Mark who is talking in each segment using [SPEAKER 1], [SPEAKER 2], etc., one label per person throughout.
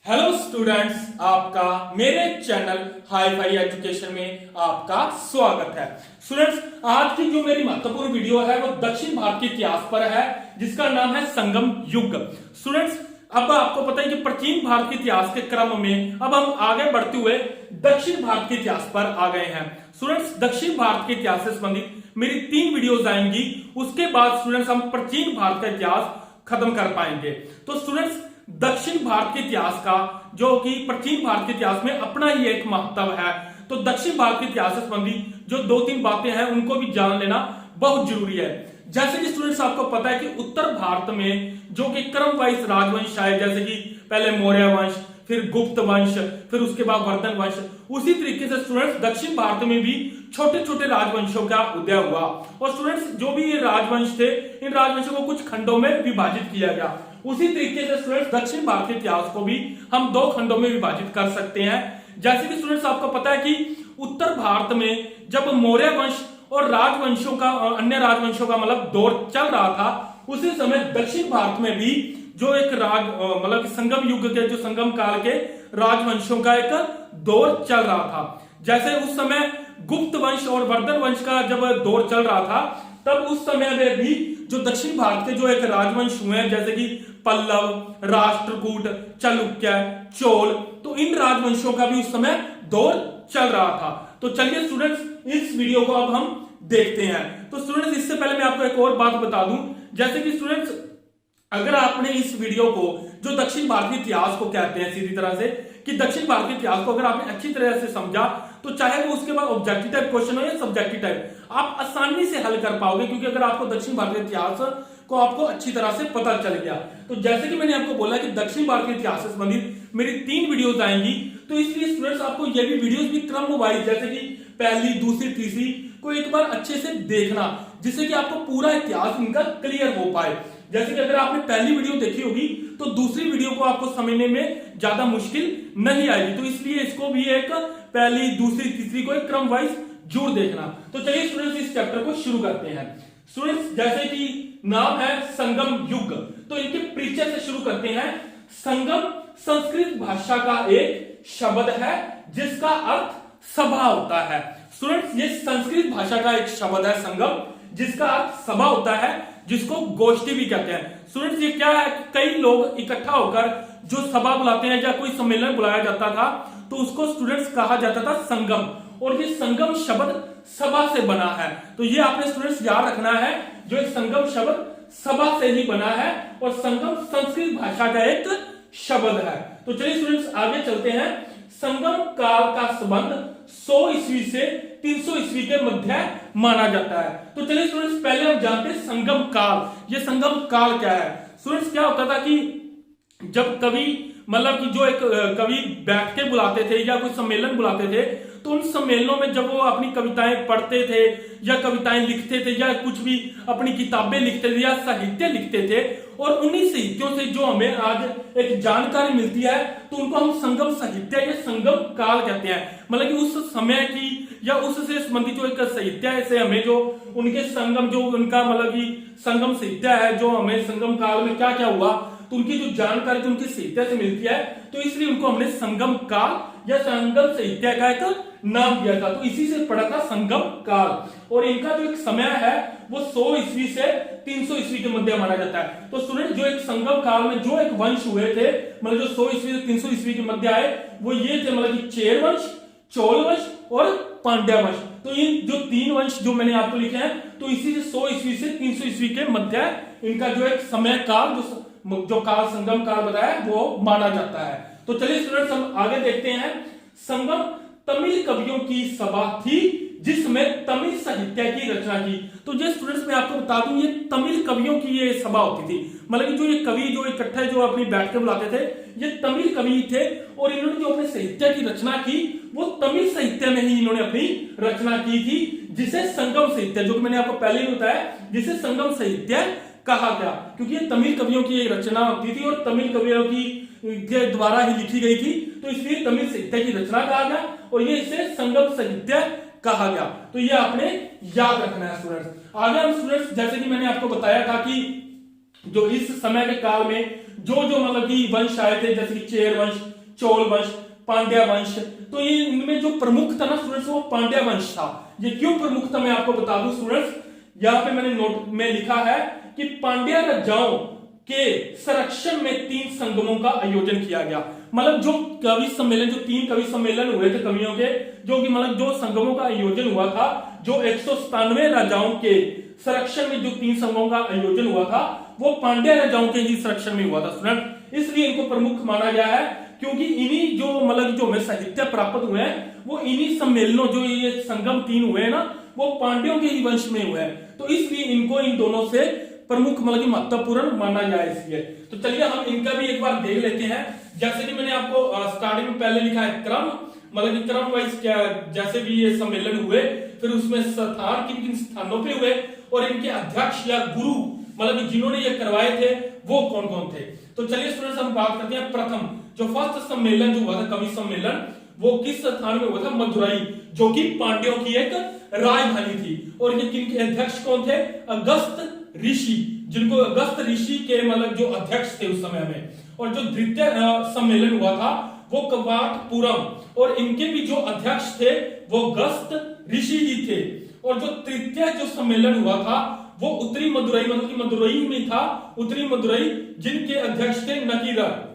[SPEAKER 1] Hello students, आपका मेरे channel hi fi education में आपका स्वागत है। स्टूडेंट्स, आज की जो मेरी महत्वपूर्ण वीडियो है वो दक्षिण भारत के इतिहास पर है, जिसका नाम है संगम युग। स्टूडेंट्स, अब आपको पता है कि प्राचीन भारत के इतिहास के क्रम में अब हम आगे बढ़ते हुए दक्षिण भारत के इतिहास पर आ गए हैं। स्टूडेंट्स, दक्षिण भारत के इतिहास से संबंधित मेरी 3 वीडियोस आएंगी। उसके बाद स्टूडेंट्स हम प्राचीन भारत का इतिहास खत्म कर पाएंगे। तो स्टूडेंट्स, दक्षिण भारत के इतिहास का जो कि प्राचीन भारत के इतिहास में अपना ही एक महत्व है, तो दक्षिण भारत के इतिहास से संबंधित जो 2-3 बातें हैं उनको भी जान लेना बहुत जरूरी है। जैसे कि स्टूडेंट्स आपको पता है कि उत्तर भारत में जो कि क्रम वाइज राजवंश आए, जैसे कि पहले मौर्य वंश, फिर गुप्त वंश, फिर उसके बाद वर्धन वंश, उसी तरीके से स्टूडेंट्स दक्षिण भारत में भी छोटे छोटे राजवंशों का उदय हुआ। और स्टूडेंट्स, जो भी ये राजवंश थे, इन राजवंशों को कुछ खंडों में विभाजित किया गया। उसी तरीके से स्टूडेंट्स दक्षिण भारत के इतिहास को भी हम 2 खंडों में विभाजित कर सकते हैं। जैसे कि स्टूडेंट्स आपको पता है कि उत्तर भारत में जब मौर्य वंश और राजवंशों का अन्य राजवंशों का मतलब दौर चल रहा था, उसी समय दक्षिण भारत में भी जो एक मतलब संगम युग के, जो संगम काल के राजवंशों का एक दौर चल रहा था। जैसे उस समय गुप्त वंश और वर्धन वंश का जब दौर चल रहा था, तब उस समय में भी जो दक्षिण भारत के जो एक राजवंश हुए हैं, जैसे कि पल्लव, राष्ट्रकूट, चालुक्य, चोल, तो इन राजवंशों का भी उस समय दौर चल रहा था। तो चलिए स्टूडेंट्स, इस वीडियो को अब हम देखते हैं। तो स्टूडेंट्स, इससे पहले मैं आपको एक और बात बता दूं, जैसे कि स्टूडेंट्स अगर आपने इस वीडियो को, जो दक्षिण भारतीय इतिहास को कहते हैं सीधी तरह से, कि दक्षिण भारत के इतिहास को अगर आपने अच्छी तरह से समझा, तो चाहे वो उसके बाद ऑब्जेक्टिव टाइप क्वेश्चन हो या सब्जेक्टिव टाइप, आप आसानी से हल कर पाओगे, क्योंकि अगर आपको दक्षिण भारत के इतिहास को आपको अच्छी तरह से पता चल गया। तो जैसे कि मैंने आपको बोला कि दक्षिण भारत के इतिहास से संबंधित मेरी 3 वीडियोस आएंगी, तो इसलिए स्टूडेंट्स आपको ये भी वीडियोस भी क्रम वाइज, जैसे कि पहली, दूसरी, तीसरी को एक बार अच्छे से देखना, जिससे कि आपको पूरा इतिहास इनका क्लियर हो पाए। जैसे कि अगर आपने पहली वीडियो देखी होगी, तो दूसरी वीडियो को आपको समझने में ज्यादा मुश्किल नहीं आएगी। तो इसलिए इसको भी एक पहली, दूसरी, तीसरी को एक क्रम वाइज जरूर देखना। तो चलिए स्टूडेंट्स, इस चैप्टर को शुरू करते हैं। स्टूडेंट्स, जैसे कि नाम है संगम युग, तो इनके परिचय से शुरू करते हैं। संगम संस्कृत भाषा का एक शब्द है जिसका अर्थ सभा होता है। स्टूडेंट्स, ये संस्कृत भाषा का एक शब्द है संगम, जिसका अर्थ सभा होता है, जिसको गोष्ठी भी कहते हैं। स्टूडेंट्स, ये क्या है, कई लोग इकट्ठा होकर जो सभा बुलाते हैं या कोई सम्मेलन बुलाया जाता था, तो उसको स्टूडेंट्स कहा जाता था संगम। और ये संगम शब्द सभा से बना है। तो ये आपने स्टूडेंट्स याद रखना है, जो एक संगम शब्द सभा से ही बना है, और संगम संस्कृत भाषा का एक शब्द है। तो चलिए स्टूडेंट्स, आगे चलते हैं। संगम काल का संबंध 100 ईस्वी से 300 ईस्वी के मध्य माना जाता है। तो चलिए स्टूडेंट्स, पहले हम जानते हैं संगम काल। ये संगम काल क्या है? स्टूडेंट्स, क्या होता था कि जब कवि, मतलब कि जो एक कवि बैठ के बुलाते थे या कोई सम्मेलन बुलाते थे, तो उन सम्मेलनों में जब वो अपनी कविताएं पढ़ते थे या कविताएं लिखते थे या कुछ भी अपनी किताबें लिखते थे या साहित्य लिखते थे, और उन्हीं साहित्यों से जो हमें आज एक जानकारी मिलती है, तो उनको हम संगम साहित्य या संगम काल कहते हैं। मतलब कि उस समय की या उससे संबंधित जो एक साहित्य से हमें जो उनके संगम, जो उनका मतलब कि संगम साहित्य है, जो हमें संगम काल में क्या क्या हुआ, तो उनकी जो जानकारी जो उनके साहित्य से मिलती है, तो इसलिए उनको हमने संगम काल या संगम साहित्य का एक नाम दिया था। तो इसी से पड़ा था संगम काल। और इनका जो एक समय है वो 100 ईस्वी से 300 ईस्वी के मध्य माना जाता है। तो स्टूडेंट, जो एक संगम काल में जो एक वंश हुए थे, मतलब जो 100 ईस्वी से 300 ईस्वी के मध्य आए, वो ये थे, मतलब कि चेर वंश, चोल वंश और पांड्या वंश। तो इन जो 3 वंश जो मैंने आपको लिखे हैं, तो इसी से 100 ईस्वी से 300 ईस्वी के मध्य इनका जो एक समय काल, जो काल संगम काल बताया, वो माना जाता है। तो चलिए स्टूडेंट्स, हम आगे देखते हैं। संगम तमिल कवियों की सभा थी जिसमें तमिल साहित्य की रचना की। तो जो स्टूडेंट्स, मैं आपको बता दूं, ये तमिल कवियों की ये सभा होती थी। मतलब कि जो ये कवि जो इकट्ठे जो अपनी बैठ के बुलाते थे, ये तमिल कवि थे, और इन्होंने जो अपने साहित्य की रचना की, वो तमिल साहित्य में ही इन्होंने अपनी रचना की थी, जिसे संगम साहित्य, जो कि मैंने आपको पहले ही बताया, जिसे संगम साहित्य कहा गया, क्योंकि ये तमिल कवियों की एक रचना होती थी और तमिल कवियों की के द्वारा ही लिखी गई थी, तो इसलिए तमिल साहित्य की रचना कहा गया, और ये इसे संगम साहित्य कहा गया। तो ये आपने याद रखना है स्टूडेंट्स। आगे हम स्टूडेंट्स, जैसे कि मैंने आपको बताया था कि जो इस समय के काल में जो जो मतलब कि वंश आए थे, जैसे कि चेर वंश, चोल वंश, पांड्या वंश, तो ये इनमें जो प्रमुख था ना स्टूडेंट्स, वो पांड्या वंश था। ये क्यों प्रमुख था मैं आपको बता दूं स्टूडेंट्स, यहाँ पे मैंने नोट में लिखा है कि पांड्या राजाओं के संरक्षण में 3 संगमों का आयोजन किया गया। मतलब जो कवि सम्मेलन, जो 3 कवि सम्मेलन हुए थे कवियों के, जो कि मतलब जो संगमों का आयोजन हुआ था, जो 197 राजाओं के संरक्षण में जो 3 संगमों का आयोजन हुआ था, वो पांड्या राजाओं के ही संरक्षण में हुआ था स्टूडेंट। इसलिए इनको प्रमुख माना गया है, क्योंकि इन्हीं जो मतलब जो हमें साहित्य प्राप्त हुए हैं, वो इन्हीं सम्मेलनों, जो ये संगम 3 हुए हैं ना, वो पांड्यों के ही वंश में हुए हैं। तो इसलिए इनको इन दोनों से प्रमुख मतलब महत्वपूर्ण माना गया है इसलिए। तो चलिए हम इनका भी एक बार देख लेते हैं। जैसे कि मैंने आपको स्टार्टिंग में पहले लिखा है क्रम, मतलब कि क्रम वाइज क्या, जैसे भी ये सम्मेलन हुए, फिर उसमें स्थान किन किन स्थानों पे हुए, और इनके अध्यक्ष या गुरु मतलब कि जिन्होंने ये करवाए थे वो कौन कौन थे। तो चलिए स्टूडेंट्स हम बात करते हैं प्रथम जो फर्स्ट सम्मेलन जो हुआ था, कवि सम्मेलन, वो किस स्थान में हुआ था? मदुरई, जो कि पांड्यों की एक राजधानी थी। और ये किनके अध्यक्ष कौन थे? अगस्त ऋषि, जिनको अगस्त ऋषि के मतलब जो अध्यक्ष थे उस समय में। और जो द्वितीय सम्मेलन हुआ था वो कवाटपुरम, और इनके भी जो अध्यक्ष थे वो अगस्त ऋषि ही थे। और जो तृतीय जो सम्मेलन हुआ था वो उत्तरी मदुरई, मतलब कि मदुरई में था, उत्तरी मदुरई, जिनके अध्यक्ष थे नकीरर।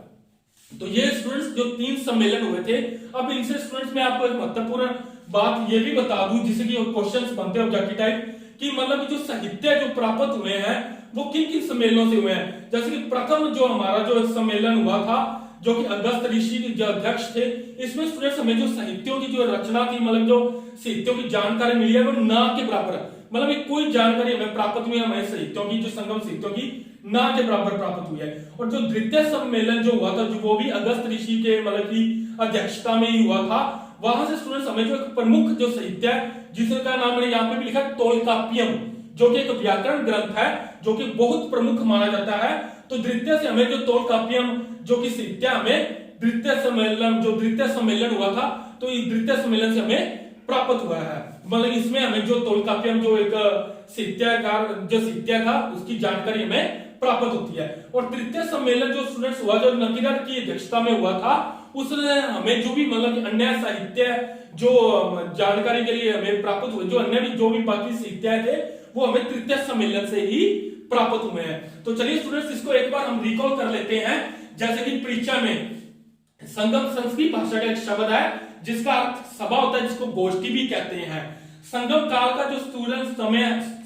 [SPEAKER 1] तो ये स्टूडेंट्स जो 3 सम्मेलन हुए थे। अब इनसे स्टूडेंट्स मैं आपको एक महत्वपूर्ण बात ये भी बता दूं, जिससे कि क्वेश्चंस बनते हैं ऑब्जेक्टिव टाइप, कि मतलब जो साहित्य जो प्राप्त हुए हैं वो किन किन सम्मेलनों से हुए हैं। जैसे कि प्रथम जो हमारा जो सम्मेलन हुआ था, जो कि अगस्त ऋषि के जो अध्यक्ष थे, इसमें स्टूडेंट्स हमें जो साहित्यों की जो रचना थी, मतलब जो साहित्यों की जानकारी मिली है, वो ना के बराबर है। मतलब कोई जानकारी हमें प्राप्त हुई है, हमें साहित्यों की, जो संगम साहित्यों की ना के बराबर प्राप्त हुई है। और जो द्वितीय सम्मेलन जो हुआ था, जो वो भी अगस्त ऋषि के मतलब की अध्यक्षता में ही हुआ था, वहां से स्टूडेंट्स हमें जो एक प्रमुख जो साहित्य है, जिसका नाम मैंने यहाँ पे भी लिखा तोलकाप्पियम, जो कि एक व्याकरण ग्रंथ है, जो कि बहुत प्रमुख माना जाता है। तो द्वितीय से हमें जो तोलकाप्पियम जो कि साहित्य हमें द्वितीय सम्मेलन हुआ था, तो इस द्वितीय सम्मेलन से हमें प्राप्त हुआ है। मतलब इसमें हमें जो तोलकाप्पियम जो एक साहित्यकार जो साहित्य था उसकी जानकारी हमें प्राप्त होती है। और तृतीय सम्मेलन जो स्टूडेंट्स हुआ, जो नकीरर की अध्यक्षता में हुआ था, उसने हमें जो भी मतलब अन्य साहित्य जो जानकारी के लिए हमें प्राप्त हुए, जो अन्य भी जो भी बाकी साहित्य थे, वो हमें तृतीय सम्मेलन से ही प्राप्त हुए हैं। तो चलिए स्टूडेंट्स इसको एक बार हम रिकॉल कर लेते हैं। जैसे कि परीक्षा में संगम संस्कृत भाषा का एक शब्द है जिसका अर्थ सभा होता है, जिसको गोष्ठी भी कहते हैं। संगम काल का जो स्टूडेंट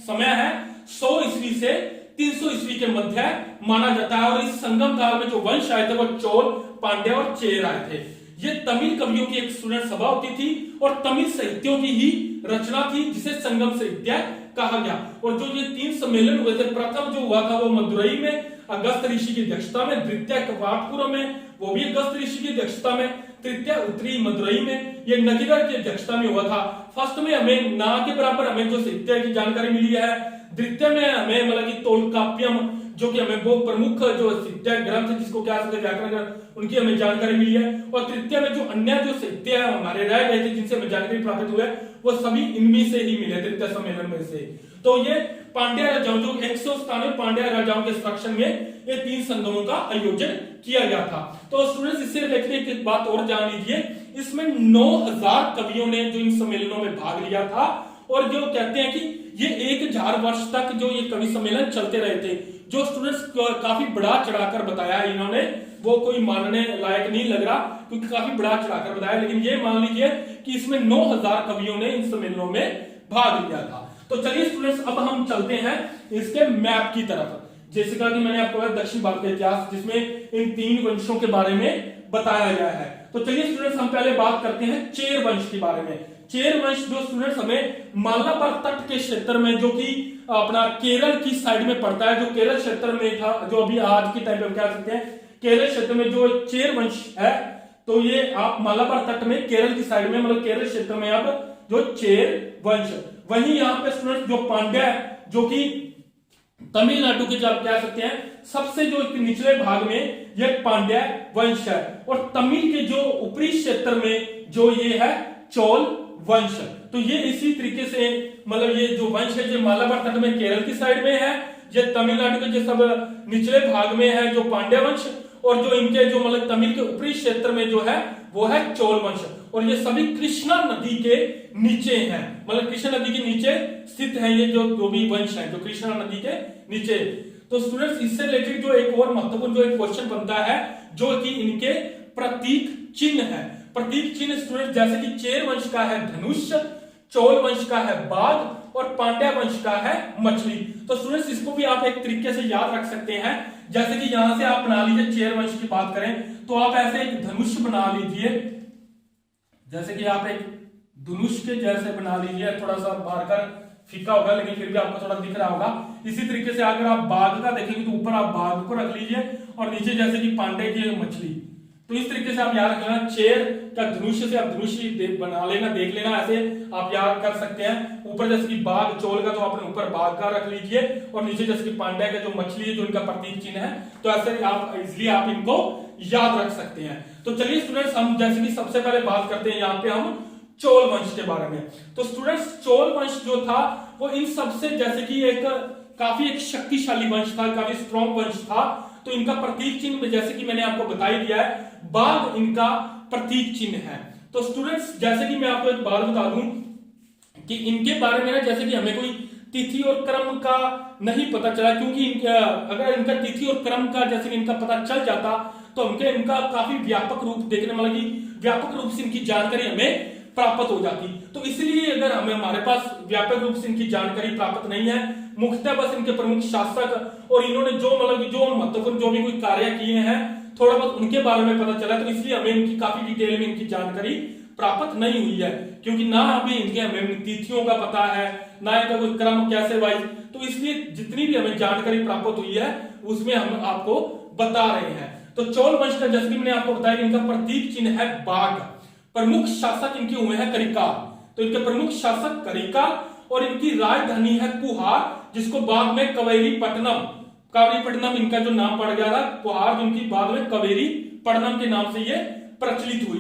[SPEAKER 1] समय है 100 ईस्वी से 300 ईस्वी के मध्य माना जाता है। और इस संगम काल में जो वंश आए थे वो चोल, पांड्या और चेर आए थे। ये तमिल कवियों की एक स्टूडेंट सभा होती थी और तमिल साहित्यों की ही रचना थी, जिसे संगम साहित्य कहा गया। और जो ये 3 सम्मेलन हुए थे, प्रथम जो हुआ था वो मदुरई में अगस्त ऋषि की अध्यक्षता में, द्वितीय कवाटपुरम में, वो भी अगस्त ऋषि की अध्यक्षता में, तृतीय उत्तरी मदुरई में, ये नकीरर की अध्यक्षता में हुआ था। फर्स्ट में हमें ना के बराबर हमें जो साहित्य की जानकारी मिली है, द्वितीय में हमें मतलब कि तोलकाप्पियम, जो कि हमें वो प्रमुख जो साहित्य ग्रंथ जिसको क्या कहते हैं व्याकरण ग्रंथ, उनकी हमें जानकारी मिली है। और तृतीय में जो अन्य जो साहित्य हमारे रह गए थे जिनसे हमें जानकारी प्राप्त हुई है, वो सभी इनमें से ही मिले तृतीय सम्मेलन में से। तो ये पांड्या राजाओं, जो 197 पांड्या राजाओं के संरक्षण में ये 3 संगमों का आयोजन किया गया था। तो स्टूडेंट्स इससे रिलेटेड एक बात और जान लीजिए, इसमें 9000 कवियों ने जो इन सम्मेलनों में भाग लिया था। और जो कहते हैं कि ये 1000 वर्ष तक जो ये कवि सम्मेलन चलते रहे थे। जो स्टूडेंट्स काफी बड़ा चढ़ाकर बताया है इन्होंने, वो कोई मानने लायक नहीं लग रहा, क्योंकि काफी बड़ा चढ़ाकर बताया। लेकिन ये मान लीजिए कि इसमें 9000 कवियों ने इन सम्मेलनों में भाग लिया था। तो चलिए स्टूडेंट्स अब हम चलते हैं इसके मैप की तरफ। जैसे कि मैंने आपको बताया दक्षिण भारत का इतिहास, जिसमें इन 3 वंशों के बारे में बताया गया है। तो चलिए स्टूडेंट्स हम पहले बात करते हैं चेर वंश के बारे में। चेर वंश जो स्टूडेंट्स हमें मालाबार तट के क्षेत्र में, जो कि अपना केरल की साइड में पड़ता है, जो केरल क्षेत्र में था, जो अभी आज के टाइम पे कह सकते हैं केरल क्षेत्र में जो चेर वंश है, तो ये आप मालाबार तट में केरल की साइड में, मतलब केरल क्षेत्र में आप जो चेर वंश, वहीं यहाँ पे स्टूडेंट्स जो पांड्या जो कि तमिलनाडु के जो आप कह सकते हैं सबसे जो निचले भाग में ये पांड्या वंश है। और तमिल के जो ऊपरी क्षेत्र में जो ये है चोल वंश। तो ये इसी तरीके से मतलब ये जो वंश है जो मालाबार तट में केरल की साइड में है, ये तमिलनाडु के जो सब निचले भाग में है जो पांड्या वंश, और जो इनके जो मतलब तमिल के ऊपरी क्षेत्र में जो है वो है चोल वंश, और ये सभी कृष्णा नदी के नीचे हैं, मतलब कृष्णा नदी के नीचे स्थित है ये जो भी वंश है जो कृष्णा नदी के नीचे। तो स्टूडेंट्स इससे रिलेटेड जो एक और महत्वपूर्ण जो एक क्वेश्चन बनता है जो कि इनके प्रतीक चिन्ह है। प्रतीक चिन्ह स्टूडेंट जैसे कि चेर वंश का है धनुष, चोल वंश का है बाघ, और पांड्या वंश का है मछली। तो स्टूडेंट्स इसको भी आप एक तरीके से याद रख सकते हैं, जैसे कि यहां से आप बना लीजिए, चेर वंश की बात करें तो आप ऐसे एक धनुष बना लीजिए, जैसे कि आप एक धनुष के जैसे बना लीजिए, थोड़ा सा बाहर फीका होगा लेकिन फिर भी आपको थोड़ा दिख रहा होगा। इसी तरीके से अगर आप बाघ का देखेंगे तो ऊपर आप बाघ को रख लीजिए और नीचे जैसे कि पांडे की मछली। तो इस तरीके से आप याद रख लेना, चेर का धनुष से आप धनुष बना लेना, देख लेना, ऐसे आप याद कर सकते हैं। ऊपर जैसे कि बाघ चोल का तो आपने ऊपर बाघ का रख लीजिए, और नीचे जैसे कि पांड्या का जो मछली है जो इनका प्रतीक चिन्ह है, तो ऐसे आप इजिली आप इनको याद रख सकते हैं। तो चलिए स्टूडेंट्स हम जैसे कि सबसे पहले बात करते हैं यहाँ पे हम चोल वंश के बारे में। तो स्टूडेंट्स चोल वंश जो था वो इन सबसे जैसे कि एक काफी एक शक्तिशाली वंश था, काफी स्ट्रॉन्ग वंश था। तो इनका प्रतीक चिन्ह जैसे कि मैंने आपको बता ही दिया है, बाघ इनका प्रतीक चिन्ह है। तो स्टूडेंट्स जैसे कि मैं आपको एक बात बता दूं कि इनके बारे में ना जैसे कि हमें कोई तिथि और क्रम का नहीं पता चला, क्योंकि अगर इनका तिथि और क्रम का जैसे कि इनका पता चल जाता तो हमके इनका काफी व्यापक रूप देखने मतलब कि व्यापक रूप से इनकी जानकारी हमें प्राप्त हो जाती। तो इसलिए अगर हमें हमारे पास व्यापक रूप से इनकी जानकारी प्राप्त नहीं है, मुख्यतः बस इनके प्रमुख शासक और इन्होंने जो मतलब जो महत्वपूर्ण जो भी कोई कार्य किए हैं थोड़ा बहुत उनके बारे में पता चला, तो इसलिए हमें इनकी काफी डिटेल में इनकी जानकारी प्राप्त नहीं हुई है, क्योंकि ना अभी इनके हमें तिथियों का पता है ना इनका कोई क्रम कैसे वाइज। तो इसलिए जितनी भी हमें जानकारी प्राप्त हुई है उसमें हम आपको बता रहे हैं। तो चोल वंश का जैसे मैंने आपको बताया इनका प्रतीक चिन्ह है बाघ, प्रमुख शासक इनके हुए हैं करिकाल। तो इनके प्रमुख शासक करिकाल और इनकी राजधानी है कुहार, जिसको बाद में कवेरी पट्टनम इनका जो नाम पड़ गया था कुहार, जिनकी बाद में कवेरी पट्टनम के नाम से ये प्रचलित हुई।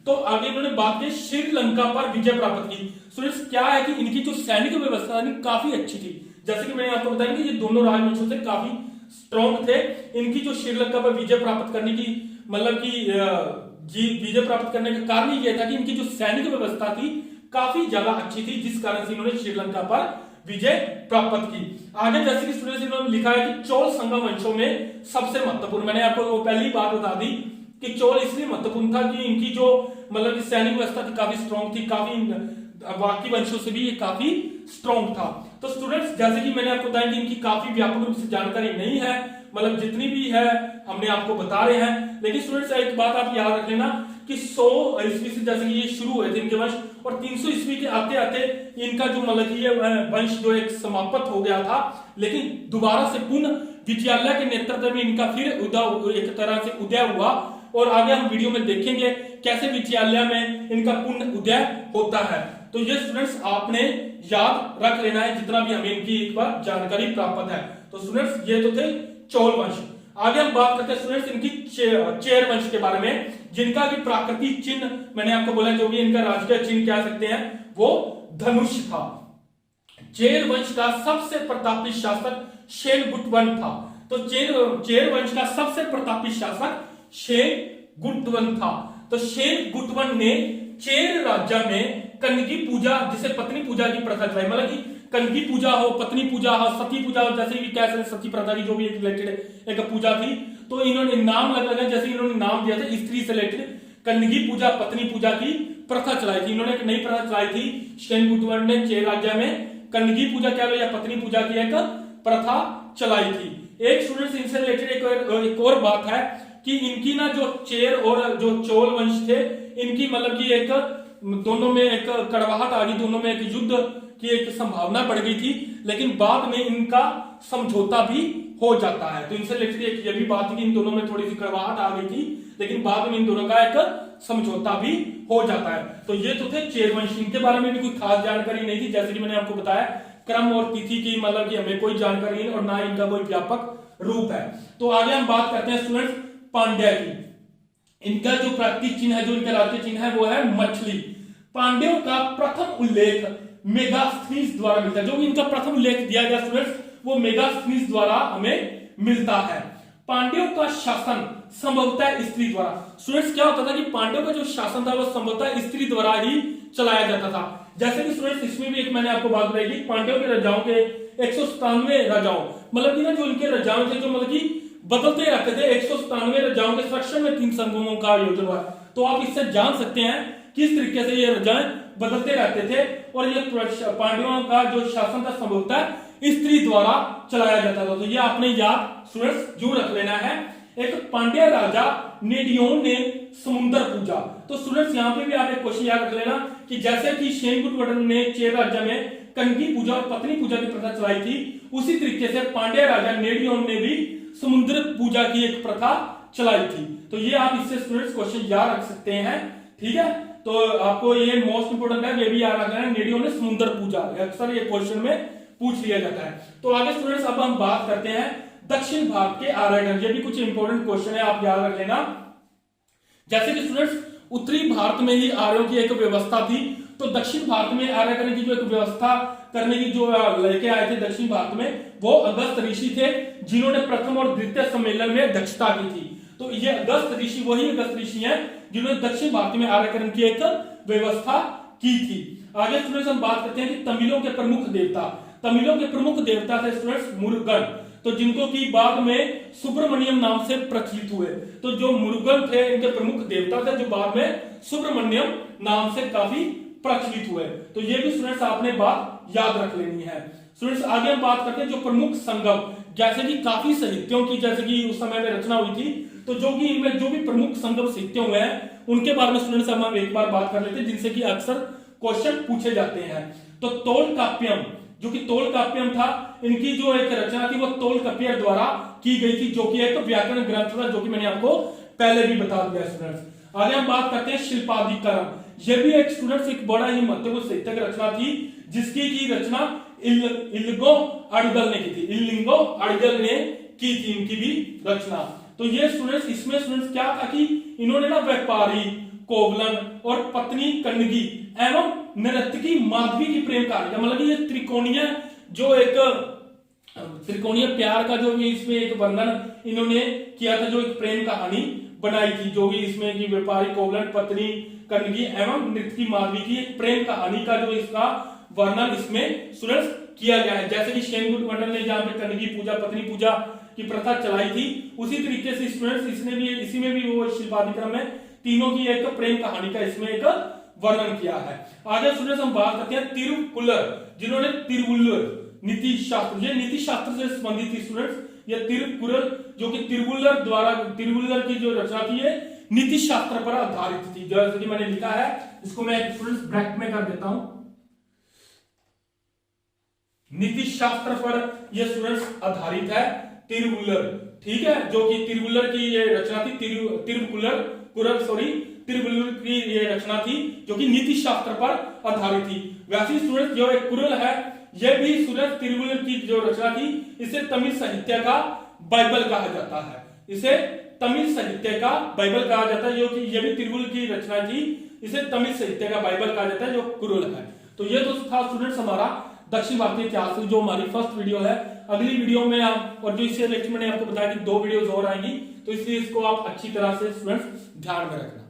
[SPEAKER 1] तो आगे इन्होंने बात की श्रीलंका पर विजय प्राप्त की। स्टूडेंट्स क्या है कि इनकी जो सैनिक व्यवस्था काफी अच्छी थी, जैसे कि मैंने आपको बताया कि ये दोनों राजवंशों से काफी स्ट्रॉन्ग थे। इनकी जो श्रीलंका पर विजय प्राप्त करने की मतलब की विजय प्राप्त करने का कारण यह था कि इनकी जो सैनिक व्यवस्था थी काफी ज्यादा अच्छी थी, जिस कारण से इन्होंने श्रीलंका पर विजय प्राप्त की। आगे जैसे कि स्टूडेंट्स इन्होंने लिखा है कि चोल संगम वंशों में सबसे महत्वपूर्ण, मैंने आपको पहली बात बता दी कि चोल इसलिए महत्वपूर्ण था कि इनकी जो मतलब सैनिक व्यवस्था थी काफी स्ट्रॉन्ग थी, काफी बाकी वंशों से भी ये काफी स्ट्रॉन्ग था। तो स्टूडेंट्स जैसे कि मैंने आपको बताया कि इनकी काफी व्यापक रूप से जानकारी नहीं है, मतलब जितनी भी है हमने आपको बता रहे हैं। लेकिन स्टूडेंट्स एक बात आप याद रख लेना कि 100 ईस्वी से जैसे कि ये शुरू हुए थे इनके वंश, और 300 ईस्वी के आते आते इनका जो मतलब ये वंश जो एक समाप्त हो गया था, लेकिन दोबारा से पुनः विजयालय के नेतृत्व में इनका फिर एक तरह से उदय हुआ, और आगे हम वीडियो में देखेंगे कैसे विजयालय में इनका पुनः उदय होता है। तो ये स्टूडेंट्स आपने याद रख लेना है जितना भी हमें इनकी एक बार जानकारी प्राप्त है। तो स्टूडेंट्स ये तो थे चोल वंश। आगे हम बात करते हैं स्टूडेंट्स इनकी चेर वंश के बारे में, जिनका की प्राकृतिक चिन्ह मैंने आपको बोला जो भी इनका राजकीय चिन्ह कह सकते हैं वो धनुष था। चेर वंश का सबसे प्रतापी शासक शेनगुट्टवन था। तो चेर वंश का सबसे प्रतापी शासक शेनगुट्टवन था। तो शेनगुट्टवन ने चेर राज्य में कन्नगी पूजा जिसे पत्नी पूजा की प्रथा चलाई, मतलब कि कन्नगी पूजा हो, पत्नी पूजा हो, सती पूजा हो, जैसे भी कह सकते सती प्रथा की जो भी रिलेटेड एक पूजा थी। तो इन्होंने नाम लगा जैसे इन्होंने नाम दिया था स्त्री से रिलेटेड कन्नगी पूजा पत्नी पूजा की प्रथा चलाई थी। इन्होंने एक नई प्रथा चलाई थी शेनगुट्टवन ने चेर राज्य में कन्नगी पूजा कह लो या पत्नी पूजा की एक प्रथा चलाई थी। एक स्टूडेंट्स इनसे रिलेटेड एक और बात है कि इनकी ना जो चेर और जो चोल वंश थे इनकी मतलब की एक दोनों में एक कड़वाहट आ गई, दोनों में एक युद्ध की एक संभावना बढ़ गई थी, लेकिन बाद में इनका समझौता भी हो जाता है। तो इनसे रिलेटेड एक ये भी बात थी कि इन दोनों में थोड़ी सी कड़वाहट आ गई थी, लेकिन बाद में इन दोनों का एक समझौता भी हो जाता है। तो ये तो थे चेर वंश, इनके बारे में भी कोई खास जानकारी नहीं थी, जैसे कि मैंने आपको बताया क्रम और तिथि की मतलब कि हमें कोई जानकारी नहीं और ना इनका कोई व्यापक रूप है। तो आगे हम बात करते हैं स्टूडेंट्स पांड्या की। इनका जो प्रतीक चिन्ह है, जो इनका राष्ट्रीय चिन्ह है वो है मछली। पांड्यों का प्रथम उल्लेख मेगास्थनीज द्वारा मिलता है। जो भी इनका प्रथम उल्लेख दिया गया स्टूडेंट्स वो मेगास्थनीज द्वारा हमें मिलता है। पांड्यों का शासन संभवतः स्त्री द्वारा। स्टूडेंट्स क्या होता था कि पांड्यों का जो शासन था वो संभवतः स्त्री द्वारा ही चलाया जाता था। जैसे कि स्टूडेंट्स इसमें भी एक मैंने आपको बात बताई कि पांड्यों के राजाओं के 197 राजाओं, मतलब कि ना जो इनके राजाओं थे जो मतलब कि बदलते रहते थे, 197 राजाओं के संरक्षण में 3 संगमों का आयोजन हुआ। तो आप इससे जान सकते हैं किस तरीके से ये राजाएं बदलते रहते थे और ये पांड्यों का जो शासन था संभवतः स्त्री द्वारा चलाया जाता था। तो ये आपने याद स्टूडेंट्स जरूर रख लेना है। एक पांड्य राजा नेडियोन ने समुद्र पूजा। तो स्टूडेंट्स यहाँ पे भी आप एक क्वेश्चन याद रख लेना कि जैसे कि शेनगुटवर्धन ने चेर राज्य में कंगी पूजा और पत्नी पूजा की प्रथा चलाई थी, उसी तरीके से पांड्य राजा नेडियोन ने भी समुद्र पूजा की एक प्रथा चलाई थी। तो ये आप इससे स्टूडेंट्स क्वेश्चन याद रख सकते हैं, ठीक है। तो आपको ये मोस्ट इंपोर्टेंट है, ये भी याद रखना है, नेडियोन ने समुद्र पूजा, अक्सर ये क्वेश्चन में पूछ लिया जाता है। तो आगे स्टूडेंट्स अब हम बात करते हैं दक्षिण भारत के आर्यगण। ये भी कुछ इंपोर्टेंट क्वेश्चन है, आप याद रख लेना। जैसे कि स्टूडेंट्स उत्तरी भारत में ही आर्यों की एक व्यवस्था थी, तो दक्षिण भारत में आर्यगण की जो एक व्यवस्था करने की जो लेके आए थे दक्षिण भारत में, वो अगस्त ऋषि थे, जिन्होंने प्रथम और द्वितीय सम्मेलन में अध्यक्षता की थी। तो ये अगस्त ऋषि वही अगस्त ऋषि हैं जिन्होंने दक्षिण भारत में आर्यकरण की एक व्यवस्था की थी। आगे स्टूडेंट्स हम बात करते हैं कि तमिलों के प्रमुख देवता। तमिलों के प्रमुख देवता थे स्टूडेंट्स मुरुगन, तो जिनको की बाद में सुब्रमण्यम नाम से प्रचलित हुए। तो जो मुरुगन थे इनके प्रमुख देवता थे, जो बाद में सुब्रमण्यम नाम से काफी प्रचलित हुए। तो ये भी स्टूडेंट्स आपने बात याद रख लेनी है। स्टूडेंट्स आगे हम बात करते हैं जो प्रमुख संगम, जैसे कि काफी साहित्यों की जैसे कि उस समय में रचना हुई थी, तो जो कि इनमें जो भी प्रमुख संगम साहित्य हुए हैं उनके बारे में स्टूडेंट्स हम एक बार बात कर लेते हैं, जिनसे कि अक्सर क्वेश्चन पूछे जाते हैं। तो तोलकाप्पियम, जो कि तोलकाप्पियम था, इनकी जो एक रचना थी वो तोलकाप्पियर द्वारा की गई थी, जो कि एक व्याकरण ग्रंथ था, जो कि मैंने आपको पहले भी बता दिया स्टूडेंट्स। आगे हम बात करते हैं शिल्पाधिकरण। यह भी एक स्टूडेंट्स एक बड़ा ही महत्वपूर्ण साहित्यिक रचना थी, जिसकी की रचना इल्लिगो अडिगल ने की थी। इल्लिगो अडिगल ने की थी इनकी भी रचना। तो ये स्टूडेंट्स इसमें स्टूडेंट्स क्या था कि इन्होंने ना व्यापारी कोवलन और पत्नी कन्नगी एवं नर्तकी माधवी की प्रेम कहानी, मतलब ये त्रिकोणीय जो एक त्रिकोणीय प्यार का जो भी इसमें एक वर्णन इन्होंने किया था, जो एक प्रेम कहानी बनाई थी, जो भी इसमें की व्यापारी कोवलन पत्नी कन्नगी एवं नर्तकी माधवी की एक प्रेम कहानी का जो इसका वर्णन इसमें स्टूडेंट्स किया गया है। जैसे कि शेनगुटवर्धन ने जहां पे कन्नगी पूजा पत्नी पूजा की प्रथा चलाई थी, उसी तरीके से स्टूडेंट्स इसने भी इसी में भी वो शिल्पाधिकरण में तीनों की एक प्रेम कहानी का इसमें एक वर्णन किया है। आगे स्टूडेंट्स हम बात करते हैं तिरुकुलर, जिन्होंने तिरुवुल्लुर नीति शास्त्र, ये नीति शास्त्र से संबंधित थी स्टूडेंट्स। ये तिरुकुलर जो कि तिरुवुल्लुर द्वारा, तिरुवुल्लुर की जो रचना थी ये नीति शास्त्र पर आधारित थी। जैसे कि मैंने लिखा है, इसको मैं स्टूडेंट्स ब्रैकेट में कर देता हूं, नीति शास्त्र पर यह स्टूडेंट्स आधारित है तिरुवुल्लुर, ठीक है। जो कि तिरुवुल्लुर की ये रचना थी, तिरुवुल्लुर की ये रचना थी जो कि नीति शास्त्र पर आधारित थी। वैसे स्टूडेंट्स जो एक कुरल है, यह भी स्टूडेंट्स तिरुवुल्लुर की जो रचना थी, इसे तमिल साहित्य का बाइबल कहा जाता है। इसे तमिल साहित्य का बाइबल कहा जाता है, जो कि यह भी तिरुवुल्लुर की रचना थी, इसे तमिल साहित्य का बाइबल कहा जाता है, जो कुरल है। तो ये तो था स्टूडेंट्स हमारा दक्षिण भारतीय इतिहास की जो हमारी फर्स्ट वीडियो है। अगली वीडियो में आप, और जो इससे रिलेटेड मैंने आपको बताया कि 2 वीडियोस और आएंगी, तो इसलिए इसको आप अच्छी तरह से स्टूडेंट्स ध्यान में रखना।